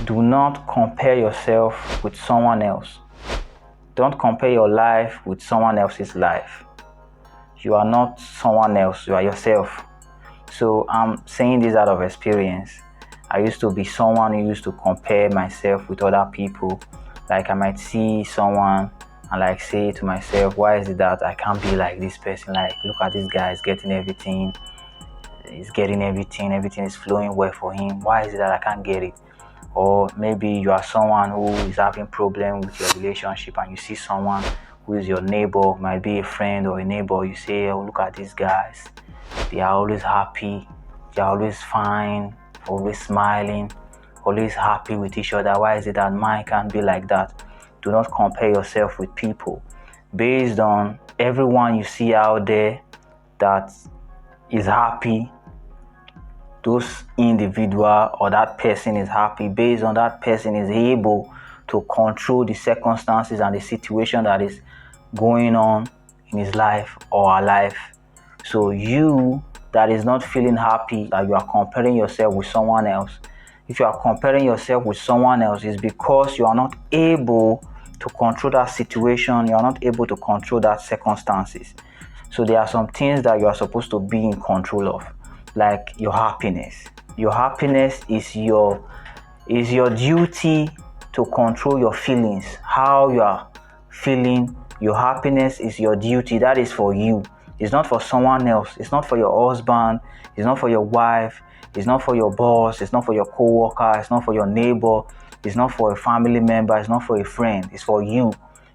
Do not compare yourself with someone else. Don't compare your life with someone else's life. You are not someone else, you are yourself. So I'm saying this out of experience. I used to be someone who used to compare myself with other people. Like I might see someone and like say to myself, why is it that I can't be like this person? Like, look at this guy, he's getting everything. Everything is flowing well for him. Why is it that I can't get it? Or maybe you are someone who is having problem with your relationship and you see someone who is your neighbor, might be a friend or a neighbor. You say, oh, look at these guys. They are always happy. They are always fine, always smiling, always happy with each other. Why is it that mine can't be like that? Do not compare yourself with people. Based on everyone you see out there that is happy, those individual or that person is happy, based on that person is able to control the circumstances and the situation that is going on in his life or her life. So you that is not feeling happy, that you are comparing yourself with someone else, if you are comparing yourself with someone else, it's because you are not able to control that situation, you are not able to control that circumstances. So there are some things that you are supposed to be in control of, like your happiness. Your happiness is your duty to control your feelings, how you are feeling. Your happiness is your duty. That is for you. It's not for someone else. It's not for your husband. It's not for your wife. It's not for your boss. It's not for your co-worker. It's not for your neighbor. It's not for a family member. It's not for a friend. It's for you.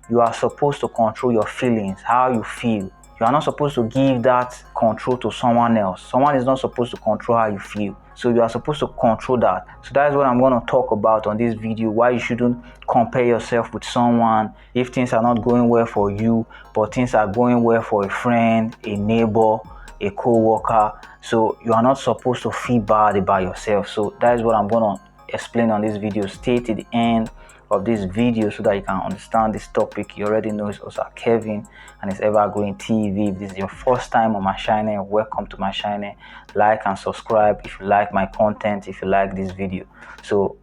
You are supposed to control your feelings, how you feel. You are not supposed to give that control to someone else. Someone is not supposed to control how you feel. So you are supposed to control that. So that is what I'm going to talk about on this video. Why you shouldn't compare yourself with someone if things are not going well for you, but things are going well for a friend, a neighbor, a co-worker. So you are not supposed to feel bad about yourself. So that is what I'm going to explain on this video. Stay to the end of this video so that you can understand this topic. You already know it's also Kevin and it's Evergreen TV. If this is your first time on my channel, welcome to my channel. Like and subscribe if you like my content, if you like this video. So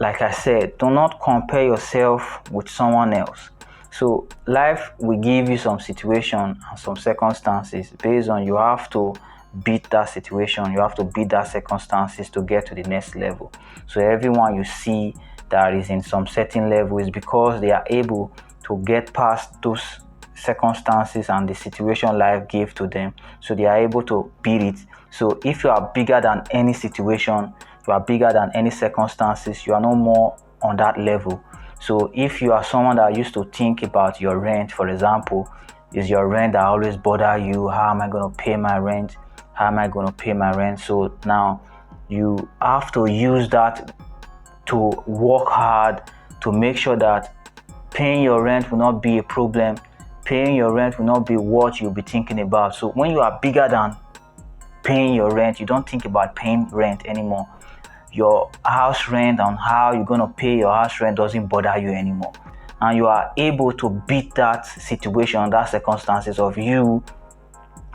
like I said, do not compare yourself with someone else. So life will give you some situation and some circumstances based on you have to beat that situation, you have to beat that circumstances to get to the next level. So everyone you see that is in some certain level is because they are able to get past those circumstances and the situation life gave to them. So they are able to beat it. So if you are bigger than any situation, you are bigger than any circumstances, you are no more on that level. So if you are someone that used to think about your rent, for example, is your rent that always bother you? How am I going to pay my rent? How am I going to pay my rent? So now you have to use that to work hard to make sure that paying your rent will not be a problem. Paying your rent will not be what you'll be thinking about. So when you are bigger than paying your rent, you don't think about paying rent anymore. Your house rent and how you're going to pay your house rent doesn't bother you anymore. And you are able to beat that situation, that circumstances of you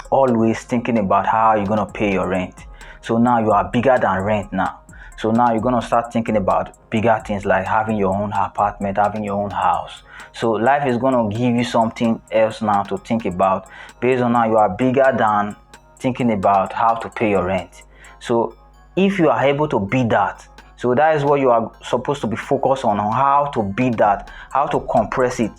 always thinking about how you're going to pay your rent. So now you are bigger than rent now. So now you're going to start thinking about bigger things like having your own apartment, having your own house. So life is going to give you something else now to think about based on how you are bigger than thinking about how to pay your rent. So if you are able to beat that, so that is what you are supposed to be focused on how to beat that, how to compress it.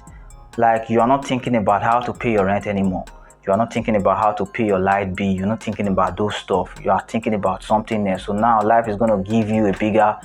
Like you are not thinking about how to pay your rent anymore. You are not thinking about how to pay your light bill. You're not thinking about those stuff. You are thinking about something else. So now life is going to give you a bigger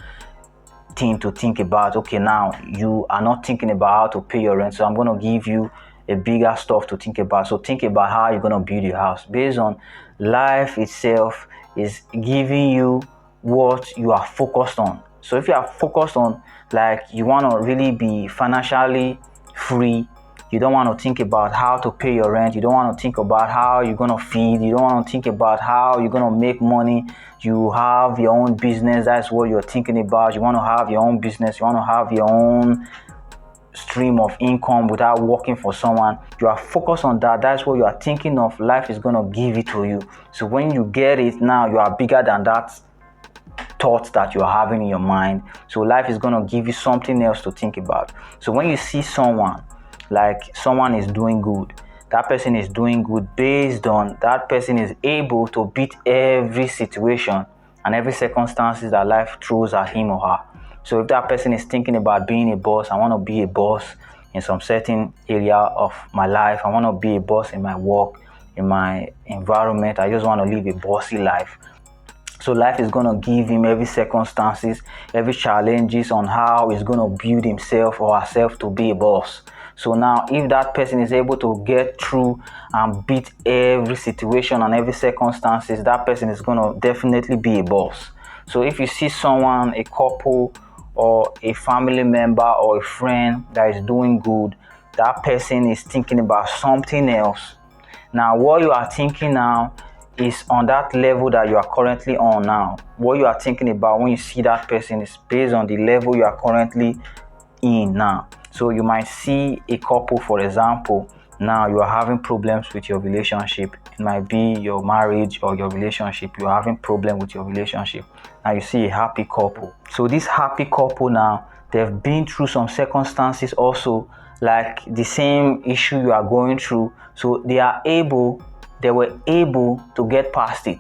thing to think about. Okay, now you are not thinking about how to pay your rent. So I'm going to give you a bigger stuff to think about. So think about how you're going to build your house. Based on life itself is giving you what you are focused on. So if you are focused on like you want to really be financially free, you don't want to think about how to pay your rent. You don't want to think about how you're going to feed. You don't want to think about how you're going to make money. You have your own business. That's what you're thinking about. You want to have your own business. You want to have your own stream of income without working for someone. You are focused on that. That's what you are thinking of. Life is going to give it to you. So when you get it now, you are bigger than that thoughts that you're having in your mind. So life is going to give you something else to think about. So when you see someone, like someone is doing good, that person is doing good based on that person is able to beat every situation and every circumstances that life throws at him or her. So if that person is thinking about being a boss, I want to be a boss in some certain area of my life. I want to be a boss in my work, in my environment. I just want to live a bossy life. So life is going to give him every circumstances, every challenges on how he's going to build himself or herself to be a boss. So now if that person is able to get through and beat every situation and every circumstances, that person is going to definitely be a boss. So if you see someone, a couple or a family member or a friend that is doing good, that person is thinking about something else. Now what you are thinking now is on that level that you are currently on now. What you are thinking about when you see that person is based on the level you are currently in now. So you might see a couple, for example, now you are having problems with your relationship. It might be your marriage or your relationship. You are having problem with your relationship. Now you see a happy couple. So this happy couple now, they've been through some circumstances also like the same issue you are going through. So they were able to get past it.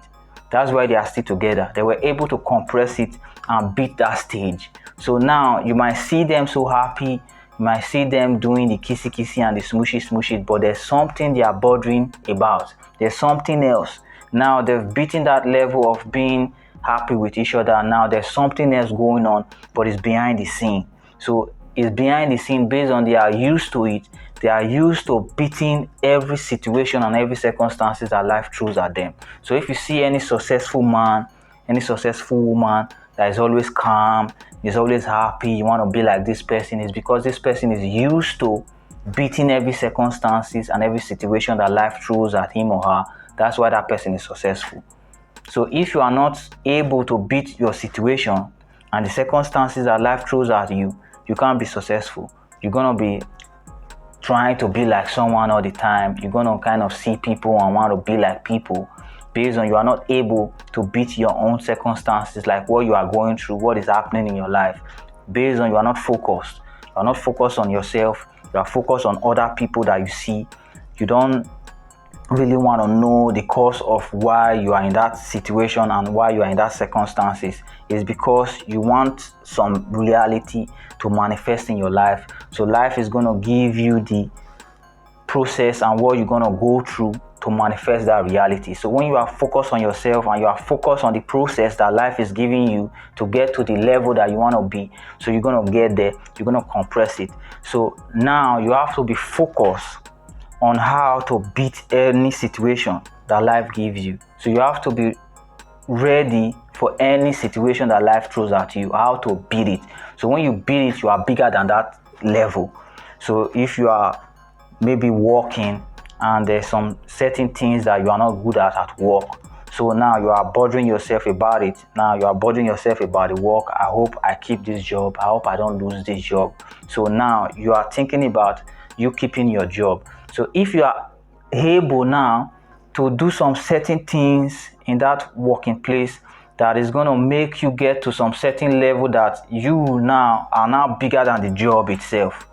That's why they are still together. They were able to compress it and beat that stage. So now you might see them so happy. You might see them doing the kissy and the smooshy, but there's something they are bothering about. There's something else. Now they've beaten that level of being happy with each other. Now there's something else going on, but it's behind the scene. So it's behind the scene based on they are used to it. They are used to beating every situation and every circumstances that life throws at them. So if you see any successful man, any successful woman that is always calm, is always happy, you want to be like this person, is because this person is used to beating every circumstances and every situation that life throws at him or her. That's why that person is successful. So if you are not able to beat your situation and the circumstances that life throws at you, you can't be successful. You're going to be trying to be like someone all the time. You're going to kind of see people and want to be like people based on you are not able to beat your own circumstances, like what you are going through, what is happening in your life. Based on you are not focused. You are not focused on yourself. You are focused on other people that you see. You don't really want to know the cause of why you are in that situation and why you are in that circumstances. Is because you want some reality to manifest in your life. So life is going to give you the process and what you're going to go through to manifest that reality. So when you are focused on yourself and you are focused on the process that life is giving you to get to the level that you want to be, so you're going to get there, you're going to compress it. So now you have to be focused on how to beat any situation that life gives you. So you have to be ready for any situation that life throws at you, how to beat it. So when you beat it, you are bigger than that level. So if you are maybe working and there's some certain things that you are not good at work, so now you are bothering yourself about it. Now you are bothering yourself about the work. I hope I keep this job. I hope I don't lose this job. So now you are thinking about you keeping your job. So if you are able now to do some certain things in that working place that is going to make you get to some certain level that you now are now bigger than the job itself.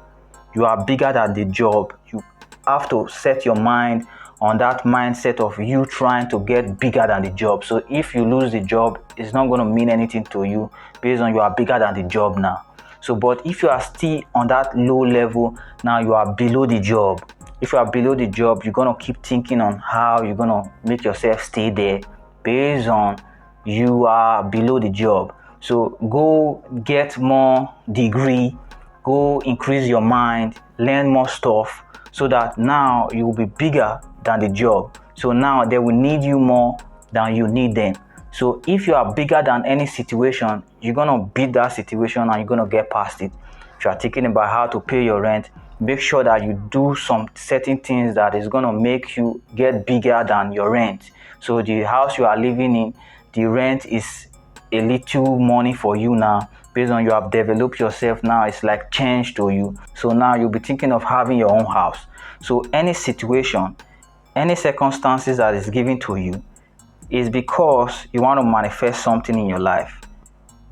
You are bigger than the job. You have to set your mind on that mindset of you trying to get bigger than the job. So if you lose the job, it's not going to mean anything to you based on you are bigger than the job now. So but if you are still on that low level, now you are below the job. If you are below the job, you're going to keep thinking on how you're going to make yourself stay there based on you are below the job. So go get more degree, go increase your mind, learn more stuff so that now you will be bigger than the job. So now they will need you more than you need them. So if you are bigger than any situation, you're going to beat that situation and you're going to get past it. If you are thinking about how to pay your rent, make sure that you do some certain things that is going to make you get bigger than your rent. So the house you are living in, the rent is a little money for you now. Based on you have developed yourself now, it's like change to you. So now you'll be thinking of having your own house. So any situation, any circumstances that is given to you is because you want to manifest something in your life.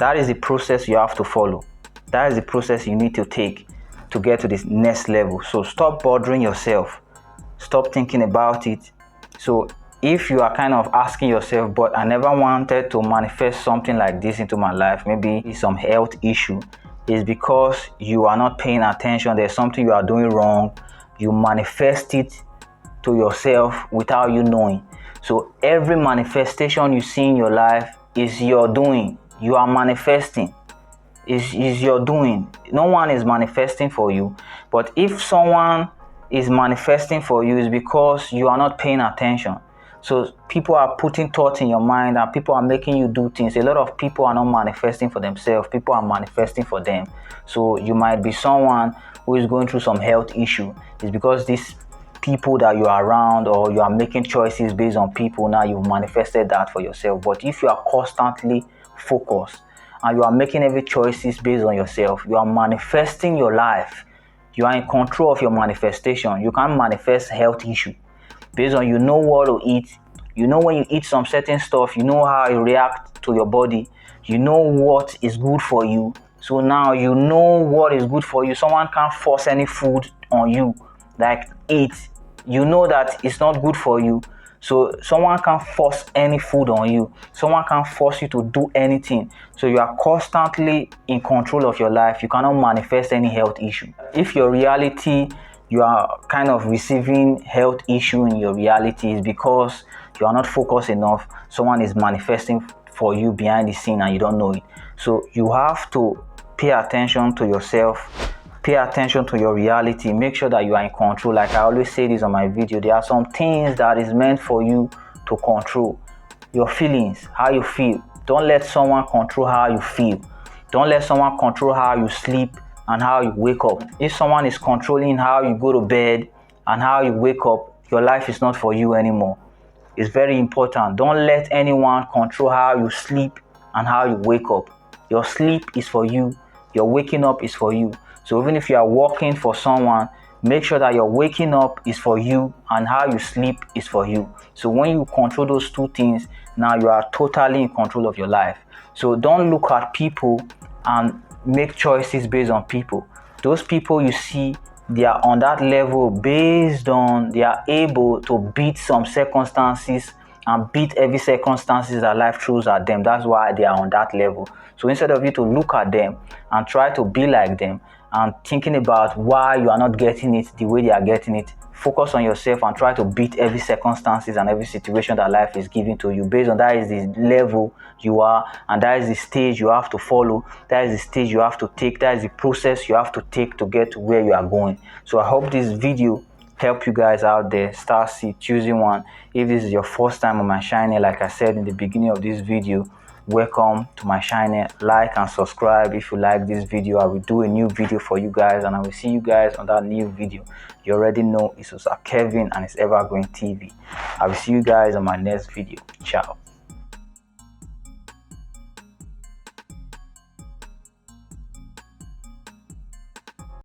That is the process you have to follow. That is the process you need to take to get to this next level. So stop bothering yourself. Stop thinking about it. So if you are kind of asking yourself, but I never wanted to manifest something like this into my life, maybe it's some health issue, is because you are not paying attention. There's something you are doing wrong. You manifest it to yourself without you knowing. So every manifestation you see in your life is your doing. You are manifesting. Is your doing. No one is manifesting for you. But if someone is manifesting for you, it's because you are not paying attention. So people are putting thoughts in your mind and people are making you do things. A lot of people are not manifesting for themselves. People are manifesting for them. So you might be someone who is going through some health issue. It's because these people that you are around, or you are making choices based on people, now you've manifested that for yourself. But if you are constantly focused and you are making every choices based on yourself, you are manifesting your life. You are in control of your manifestation. You can't manifest health issue based on, you know what to eat. You know when you eat some certain stuff, you know how it reacts to your body. You know what is good for you. So now you know what is good for you. Someone can't force any food on you, like eat. You know that it's not good for you. So someone can't force any food on you. Someone can't force you to do anything. So you are constantly in control of your life. You cannot manifest any health issue. If your reality, you are kind of receiving health issue in your reality, is because you are not focused enough. Someone is manifesting for you behind the scene and you don't know it. So you have to pay attention to yourself. Pay attention to your reality. Make sure that you are in control. Like I always say this on my video, there are some things that is meant for you to control. Your feelings, how you feel. Don't let someone control how you feel. Don't let someone control how you sleep and how you wake up. If someone is controlling how you go to bed and how you wake up, your life is not for you anymore. It's very important. Don't let anyone control how you sleep and how you wake up. Your sleep is for you. Your waking up is for you. So even if you are working for someone, make sure that your waking up is for you and how you sleep is for you. So when you control those two things, now you are totally in control of your life. So don't look at people and make choices based on people. Those people you see, they are on that level based on they are able to beat some circumstances and beat every circumstances that life throws at them. That's why they are on that level. So instead of you to look at them and try to be like them and thinking about why you are not getting it the way they are getting it, focus on yourself and try to beat every circumstances and every situation that life is giving to you. Based on that is the level you are, and that is the stage you have to follow. That is the stage you have to take. That is the process you have to take to get to where you are going. So I hope this video help you guys out there. Start choosing one. If this is your first time on my channel, like I said in the beginning of this video, welcome to my channel. Like and subscribe if you like this video. I will do a new video for you guys, and I will see you guys on that new video. You already know it's Kevin and it's Evergreen TV. I will see you guys on my next video. Ciao.